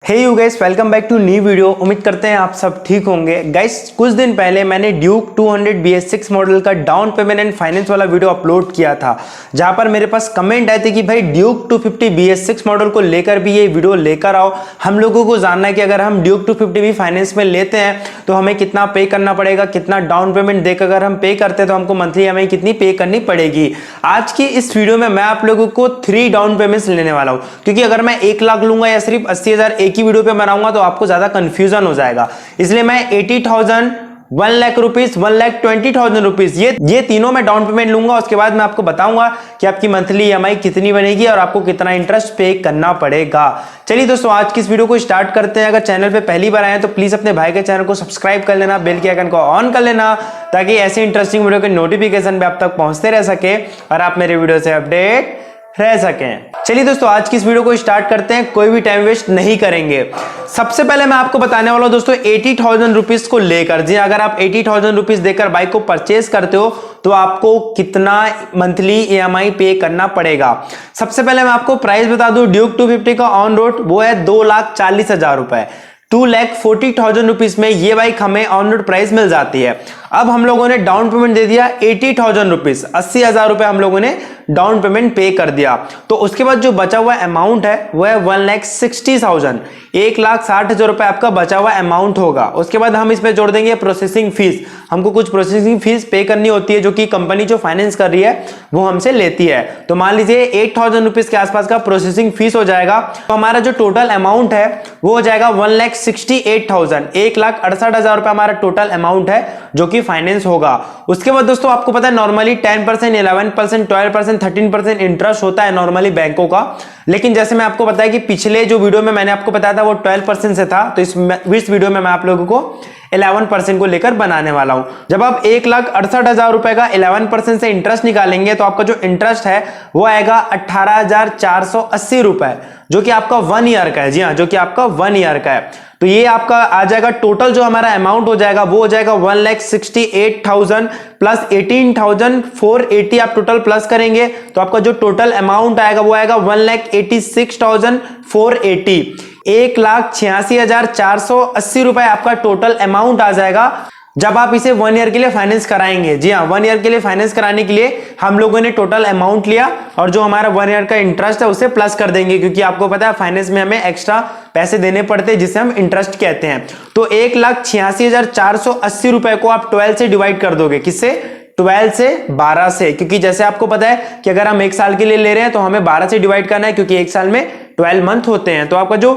Hey you guys, welcome back to new video. उम्मीद करते हैं आप सब ठीक होंगे। गाइस कुछ दिन पहले मैंने ड्यूक 200 BS6 मॉडल का डाउन पेमेंट एंड फाइनेंस वाला वीडियो अपलोड किया था, जहां पर मेरे पास कमेंट आए थे कि भाई ड्यूक 250 BS6 मॉडल को लेकर भी ये वीडियो लेकर आओ। हम लोगों को जानना है कि अगर हम ड्यूक 250 भी फाइनेंस में लेते हैं तो हमें कितना पे करना पड़ेगा, कितना डाउन पेमेंट देकर अगर हम पे करते हैं तो हमको मंथली हमें कितनी पे करनी पड़ेगी। आज की इस वीडियो में मैं आप लोगों को 3 डाउन पेमेंट्स लेने वाला हूं, क्योंकि अगर मैं 1 लाख लूंगा या सिर्फ 80,000 एक ही वीडियो पे बनाऊंगा तो आपको ज्यादा कंफ्यूजन हो जाएगा। इसलिए मैं 80,000, 1 लाख रुपीज, 1,20,000 रुपीज ये तीनों में डाउन पेमेंट लूंगा। उसके बाद मैं आपको बताऊंगा कि आपकी मंथली EMI कितनी बनेगी और आपको कितना इंटरेस्ट पे करना पड़ेगा। चलिए दोस्तों, आज की इस वीडियो को स्टार्ट करते हैं। अगर चैनल पे पहली बार आए हैं तो प्लीज अपने भाई के चैनल को सब्सक्राइब कर लेना, बेल के आइकन को ऑन कर लेना, ताकि ऐसे इंटरेस्टिंग वीडियो के नोटिफिकेशन भी आप तक पहुंचते रह सके और आप मेरे वीडियो से अपडेट रह सकें। चलिए दोस्तों, आज की इस वीडियो को स्टार्ट करते हैं। कोई भी टाइम वेस्ट नहीं करेंगे। सबसे पहले मैं आपको बताने वाला हूं दोस्तों 80,000 रुपीज को लेकर। जी, अगर आप 80,000 रुपीज देकर बाइक को परचेज करते हो तो आपको कितना मंथली EMI पे करना पड़ेगा। सबसे पहले मैं आपको प्राइस बता दूं, ड्यूक 250 का ऑन रोड वो है 2,40,000 रुपए। 2,40,000 रुपीज में ये बाइक हमें ऑन रोड प्राइस मिल जाती है। अब हम लोगों ने डाउन पेमेंट दे दिया 80,000 रुपीज, 80,000 रुपए हम लोगों ने डाउन पेमेंट पे कर दिया। तो उसके बाद जो बचा हुआ अमाउंट है वो है 1,60,000, 1,60,000 रुपए आपका बचा हुआ अमाउंट होगा। उसके बाद हम इसमें जोड़ देंगे प्रोसेसिंग फीस। हमको कुछ प्रोसेसिंग फीस पे करनी होती है, जो कि कंपनी जो फाइनेंस कर रही है वो हमसे लेती है। तो मान लीजिए 8,000 रुपीज के आसपास का प्रोसेसिंग फीस हो जाएगा। तो हमारा जो टोटल अमाउंट है वो हो जाएगा 1,68,000, 1,68,000 रुपए हमारा टोटल अमाउंट है जो कि फाइनेंस होगा। उसके बाद दोस्तों आपको पता है नॉर्मली 10%, 11%, 12%, 13% इंटरेस्ट होता है नॉर्मली बैंकों का। लेकिन जैसे मैं आपको बताया कि पिछले जो वीडियो में मैंने आपको बताया था वो 12% से था, तो इस वीडियो में मैं आप लोगों को 11% को लेकर बनाने वाला हूं। जब आप 1,68,000 रुपए का 11% से इंटरेस्ट निकालेंगे तो आपका जो इंटरेस्ट है वो आएगा 18,480 रुपए, जो कि आपका 1 ईयर का है। जी हाँ, जो कि आपका 1 ईयर का है। तो ये आपका आ जाएगा टोटल जो हमारा अमाउंट हो जाएगा वो हो जाएगा 1,68,000 प्लस 18,480 आप टोटल प्लस करेंगे तो आपका जो टोटल अमाउंट आएगा वो आएगा 1,86,480, 1,86,480 रुपए आपका टोटल अमाउंट आ जाएगा जब आप इसे 1 ईयर के लिए फाइनेंस कराएंगे। जी हाँ, 1 ईयर के लिए फाइनेंस कराने के लिए हम लोगों ने टोटल अमाउंट लिया और जो हमारा 1 ईयर का इंटरेस्ट है उसे प्लस कर देंगे, क्योंकि आपको पता है फाइनेंस में हमें एक्स्ट्रा पैसे देने पड़ते हैं जिसे हम इंटरेस्ट कहते हैं। तो 1,86,480 रुपए को आप 12 से डिवाइड कर दोगे। किससे? 12 से 12 से, क्योंकि जैसे आपको पता है कि अगर हम 1 साल के लिए ले रहे हैं तो हमें 12 से डिवाइड करना है, क्योंकि 1 साल में 12 मंथ होते हैं। तो आपका जो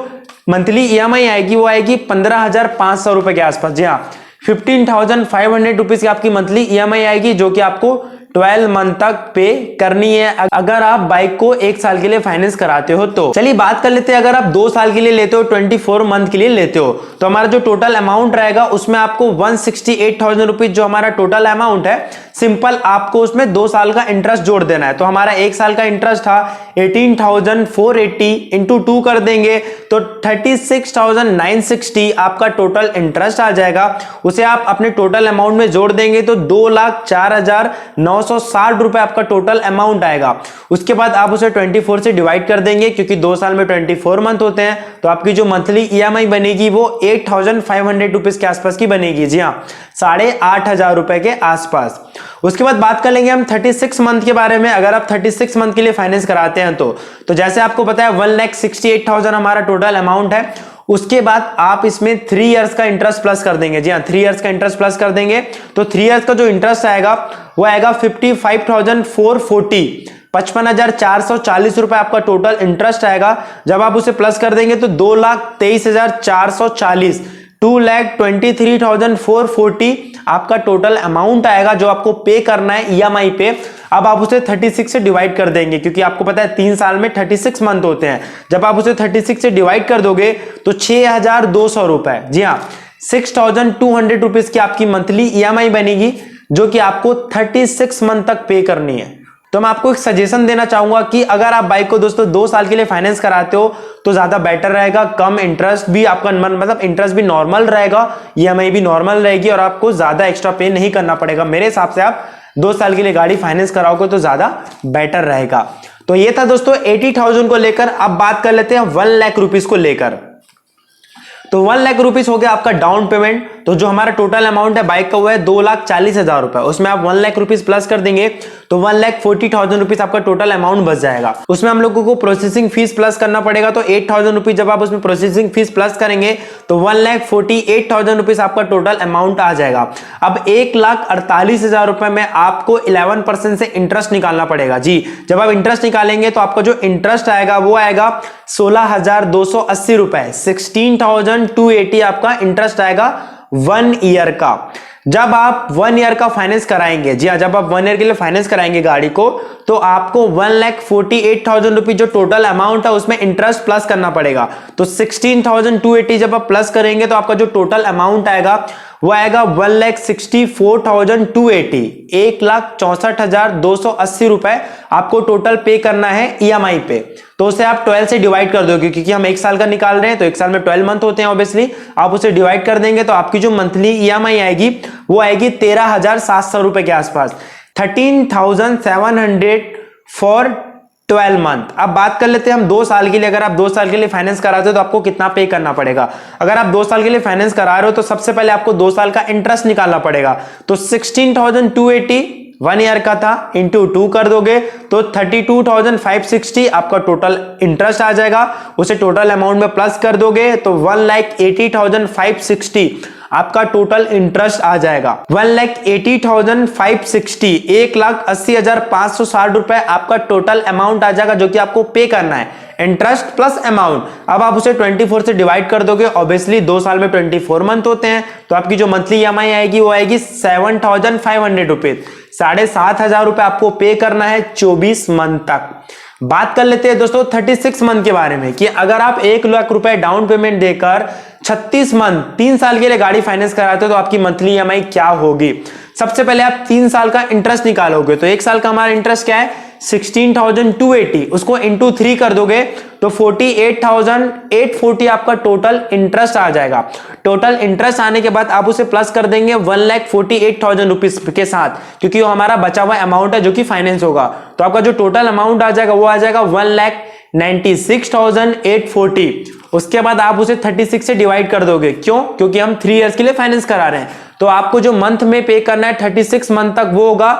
मंथली EMI आएगी वो आएगी 15,500 रुपए के आसपास। जी हाँ, 15,500 रुपीज की आपकी मंथली EMI आएगी, जो कि आपको 12 मंथ तक पे करनी है अगर आप बाइक को 1 साल के लिए फाइनेंस कराते हो। तो चलिए बात कर लेते हैं, अगर आप 2 साल के लिए लेते हो, 24 मंथ के लिए लेते हो, तो हमारा जो टोटल अमाउंट रहेगा उसमें आपको 168,000 रुपीज जो हमारा टोटल अमाउंट है, सिंपल आपको उसमें 2 साल का इंटरेस्ट जोड़ देना है। तो हमारा 1 साल का इंटरेस्ट था 18,480 इंटू 2 कर देंगे तो 36,960 आपका टोटल इंटरेस्ट आ जाएगा। उसे आप अपने टोटल अमाउंट में जोड़ देंगे तो 2,04,960 रुपए आपका टोटल अमाउंट आएगा। उसके बाद आप उसे 24 से डिवाइड कर देंगे, क्योंकि 2 साल में 24 मंथ होते हैं। तो आपकी जो मंथली EMI बनेगी वो 8,500 रुपीज के आसपास की बनेगी। जी हाँ, 8,500 रुपए के आसपास। उसके बाद बात कर लेंगे हम 36 मंथ के बारे में। अगर आप 36 मंथ के लिए फाइनेंस कराते हैं तो जैसे आपको पता है 1,68,000 हमारा टोटल अमाउंट है। उसके बाद आप इसमें 3 इयर्स का इंटरेस्ट प्लस कर देंगे। जी हाँ, 3 इयर्स का इंटरेस्ट प्लस कर देंगे तो 3 इयर्स का जो इंटरेस्ट आएगा वो आएगा 55,440, 55,440 रुपए आपका टोटल इंटरेस्ट आएगा। जब आप उसे प्लस कर देंगे तो 2,23,440, 2,23,440 आपका टोटल अमाउंट आएगा जो आपको पे करना है EMI पे। अब आप उसे 36 से डिवाइड कर देंगे, क्योंकि आपको पता है 3 साल में 36 मंथ होते हैं। जब आप उसे 36 से डिवाइड कर दोगे तो 6,200 रुपए, जी हाँ 6,200 रुपीज की आपकी मंथली EMI बनेगी, जो कि आपको 36 मंथ तक पे करनी है। तो मैं आपको एक सजेशन देना चाहूंगा कि अगर आप बाइक को दोस्तों 2 साल के लिए फाइनेंस कराते हो तो ज्यादा बेटर रहेगा। कम इंटरेस्ट भी आपका मतलब इंटरेस्ट भी नॉर्मल रहेगा, EMI भी नॉर्मल रहेगी और आपको ज्यादा एक्स्ट्रा पे नहीं करना पड़ेगा। मेरे हिसाब से आप 2 साल के लिए गाड़ी फाइनेंस कराओगे तो ज्यादा बेटर रहेगा। तो ये था दोस्तों 80,000 को लेकर। अब बात कर लेते हैं 1 लाख रुपीज को लेकर। तो 1 लाख रुपीस हो गया आपका डाउन पेमेंट। तो जो हमारा टोटल अमाउंट है बाइक का वो है 2,40,000 रुपए, उसमें आप 1 लाख रुपीस प्लस कर देंगे तो 1,40,000 रुपीस आपका टोटल अमाउंट बच जाएगा। उसमें हम लोगों को प्रोसेसिंग फीस प्लस करना पड़ेगा, तो 8,000 रुपीज जब आप उसमें प्रोसेसिंग फीस प्लस करेंगे तो 1,48,000 रुपीस आपका टोटल अमाउंट आ जाएगा। अब 1,48,000 रुपए में आपको 11% से इंटरेस्ट निकालना पड़ेगा। जी, जब आप इंटरेस्ट निकालेंगे तो आपका जो इंटरेस्ट आएगा वो आएगा 16,280 रुपए, 16,280 आपका इंटरेस्ट आएगा 1 ईयर का। जब आप 1 ईयर का फाइनेंस कराएंगे, जी हाँ, जब आप 1 ईयर के लिए फाइनेंस कराएंगे गाड़ी को, तो आपको 1,48,000 रुपीज जो टोटल अमाउंट है उसमें इंटरेस्ट प्लस करना पड़ेगा। तो 16,280 जब आप प्लस करेंगे तो आपका जो टोटल अमाउंट आएगा वो आएगा 1,64,280, 1,64,280 रुपए आपको टोटल पे करना है ईएमआई पे। तो उसे आप 12 से डिवाइड कर दोगे, क्योंकि हम 1 साल का निकाल रहे हैं तो 1 साल में 12 मंथ होते हैं ऑब्वियसली। आप उसे डिवाइड कर देंगे तो आपकी जो मंथली ईएमआई आएगी वो आएगी 13,700 रुपए के आसपास, 13,700 फॉर 12 मंथ। अब बात कर लेते हैं हम 2 साल के लिए। अगर आप 2 साल के लिए फाइनेंस कराते हो तो आपको कितना पे करना पड़ेगा। अगर आप 2 साल के लिए फाइनेंस करा रहे हो तो सबसे पहले आपको 2 साल का इंटरेस्ट निकालना पड़ेगा। तो 16,280 1 ईयर का था, इंटू 2 कर दोगे तो 32,560 आपका टोटल इंटरेस्ट आ जाएगा। उसे टोटल अमाउंट में प्लस कर दोगे तो 1,80,560 आपका टोटल इंटरेस्ट आ जाएगा। 1,80,560, 1,80,560 रुपए आपका टोटल अमाउंट आ जाएगा जो कि आपको पे करना है, इंटरेस्ट प्लस अमाउंट। अब आप उसे 24 से डिवाइड कर दोगे, ऑब्वियसली 2 साल में 24 मंथ होते हैं, तो आपकी जो मंथली ईएमआई आएगी वो आएगी 7,500 रुपीज, 7,500 रुपए आपको पे करना है 24 मंथ तक। बात कर लेते हैं दोस्तों 36 मंथ के बारे में, कि अगर आप 1 लाख रुपए डाउन पेमेंट देकर 36 मंथ 3 साल के लिए गाड़ी फाइनेंस कराते हो तो आपकी मंथली ईएमआई क्या होगी। सबसे पहले आप 3 साल का इंटरेस्ट निकालोगे, तो 1 साल का हमारा इंटरेस्ट क्या है 16,280, उसको इंटू 3 कर दोगे तो 48,840 आपका टोटल इंटरेस्ट आ जाएगा। टोटल इंटरेस्ट आने के बाद आप उसे प्लस कर देंगे 1,48,000 रुपीज के साथ, क्योंकि वो हमारा बचा हुआ अमाउंट है जो कि फाइनेंस होगा। तो आपका जो टोटल अमाउंट आ जाएगा वो आ जाएगा 1,96,840। उसके बाद आप उसे 36 से डिवाइड कर दोगे, क्यों? क्योंकि हम 3 इयर्स के लिए फाइनेंस करा रहे हैं। तो आपको जो मंथ में पे करना है 36 मंथ तक वो होगा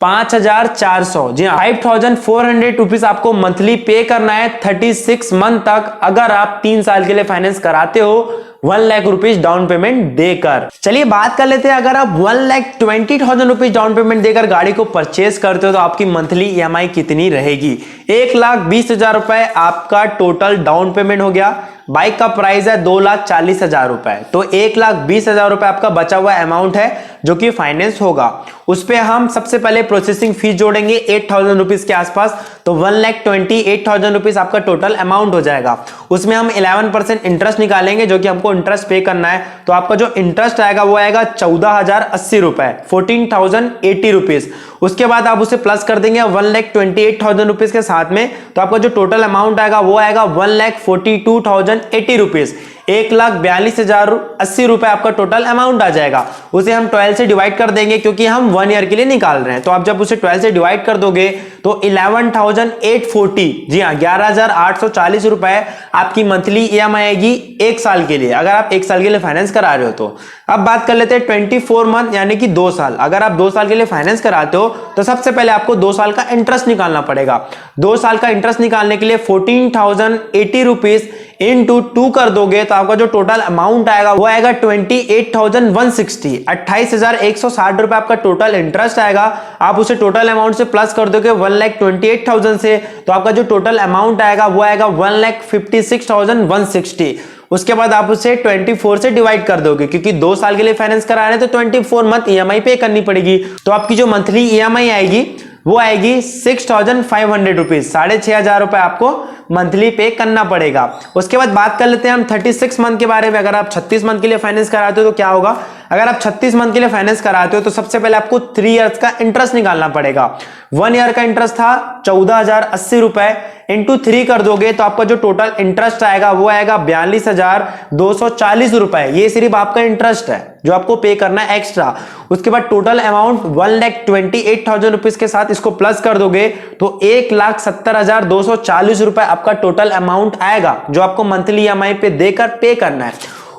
5,400, जी हाँ 5,400 रुपीज आपको मंथली पे करना है 36 मंथ तक, अगर आप 3 साल के लिए फाइनेंस कराते हो 1 लाख रुपीज डाउन पेमेंट देकर। चलिए बात कर लेते हैं, अगर आप 1,20,000 रुपीज डाउन पेमेंट देकर गाड़ी को परचेज करते हो तो आपकी मंथली ईएमआई कितनी रहेगी। 1,20,000 रुपए आपका टोटल डाउन पेमेंट हो गया। बाइक का प्राइस है 2,40,000 रुपए, तो 1,20,000 रुपए आपका बचा हुआ अमाउंट है जो कि फाइनेंस होगा। उस पे हम सबसे पहले प्रोसेसिंग फीस जोड़ेंगे 8,000 रुपीज के आसपास, तो 1,28,000 रुपीज आपका टोटल अमाउंट हो जाएगा। उसमें हम 11% इंटरेस्ट निकालेंगे जो कि हमको इंटरेस्ट पे करना है, तो आपका जो इंटरेस्ट आएगा वो आएगा 14,080 रुपए, 14,080 रुपीज। उसके बाद आप उसे प्लस कर देंगे 1,28,000 रुपीज के साथ में, तो आपका जो टोटल अमाउंट आएगा वो आएगा 1,42,080 रुपीज, 1,42,080 रुपए आपका टोटल अमाउंट आ जाएगा। उसे हम 12 से डिवाइड कर देंगे क्योंकि हम 1 ईयर के लिए निकाल रहे हैं। तो आप जब उसे 12 से डिवाइड कर दोगे तो 11,840, जी हाँ 11,840 रुपए आपकी मंथली ईएमआई आएगी 1 साल के लिए, अगर आप 1 साल के लिए फाइनेंस करा रहे हो तो। अब बात कर लेते हैं 24 मंथ यानी कि 2 साल। अगर आप 2 साल के लिए फाइनेंस कराते हो तो सबसे पहले आपको 2 साल का इंटरेस्ट निकालना पड़ेगा। 2 साल का इंटरेस्ट निकालने के लिए 14,080 रुपीज इंटू 2 कर दोगे तो आपका जो टोटल अमाउंट आएगा वो आएगा 28,160, 28,160 रुपए आपका टोटल इंटरेस्ट आएगा। आप उसे टोटल अमाउंट से प्लस कर दोगे 1,28,000 से, तो आपका जो टोटल अमाउंट आएगा वो आएगा 1,56,160। उसके बाद आप उसे 24 से डिवाइड कर दोगे, क्योंकि 2 साल के लिए फाइनेंस करा रहे हैं तो 24 मंथ ईएमआई पे करनी पड़ेगी। तो आपकी जो मंथली ईएमआई आएगी वो आएगी 6,500 रुपीज, 6,500 रुपए आपको मंथली पे करना पड़ेगा। उसके बाद बात कर लेते हैं हम 36 मंथ के बारे में। अगर आप 36 मंथ के लिए फाइनेंस कराते हो तो क्या होगा। अगर आप 36 मंथ के लिए फाइनेंस कराते हो तो सबसे पहले आपको 3 इयर्स का इंटरेस्ट निकालना पड़ेगा। 1 ईयर का इंटरेस्ट था 14,080 रुपए, इंटू 3 कर दोगे तो आपका जो टोटल इंटरेस्ट आएगा वो आएगा 42,240 रुपए। ये सिर्फ आपका इंटरेस्ट है जो आपको पे करना है एक्स्ट्रा। उसके बाद टोटल अमाउंट 1,28,000 रुपीज के साथ इसको प्लस कर दोगे तो 1,70,240 रुपए आपका टोटल अमाउंट आएगा जो आपको मंथली ईएमआई पे देकर पे करना है।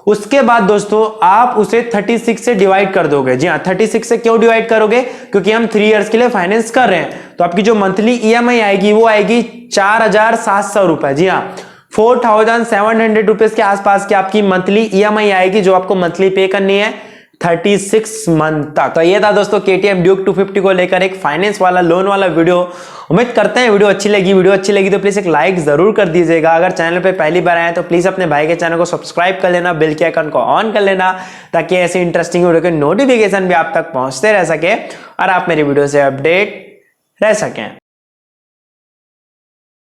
उसके बाद दोस्तों आप उसे 36 से डिवाइड कर दोगे। जी हाँ, 36 से क्यों डिवाइड करोगे? क्योंकि हम 3 इयर्स के लिए फाइनेंस कर रहे हैं। तो आपकी जो मंथली ईएमआई आएगी वो आएगी 4700 रुपए। जी हाँ, 4700 रुपीज के आसपास की आपकी मंथली ईएमआई आएगी, जो आपको मंथली पे करनी है 36 मंथ तक। तो ये था दोस्तों KTM ड्यूक 250 को लेकर एक फाइनेंस वाला, लोन वाला वीडियो। उम्मीद करते हैं वीडियो अच्छी लगी तो प्लीज एक लाइक जरूर कर दीजिएगा। अगर चैनल पे पहली बार आए तो प्लीज अपने भाई के चैनल को सब्सक्राइब कर लेना, बेल के आइकन को ऑन कर लेना, ताकि ऐसी इंटरेस्टिंग वीडियो के नोटिफिकेशन भी आप तक पहुंचते रह सके और आप मेरी वीडियो से अपडेट रह सकें।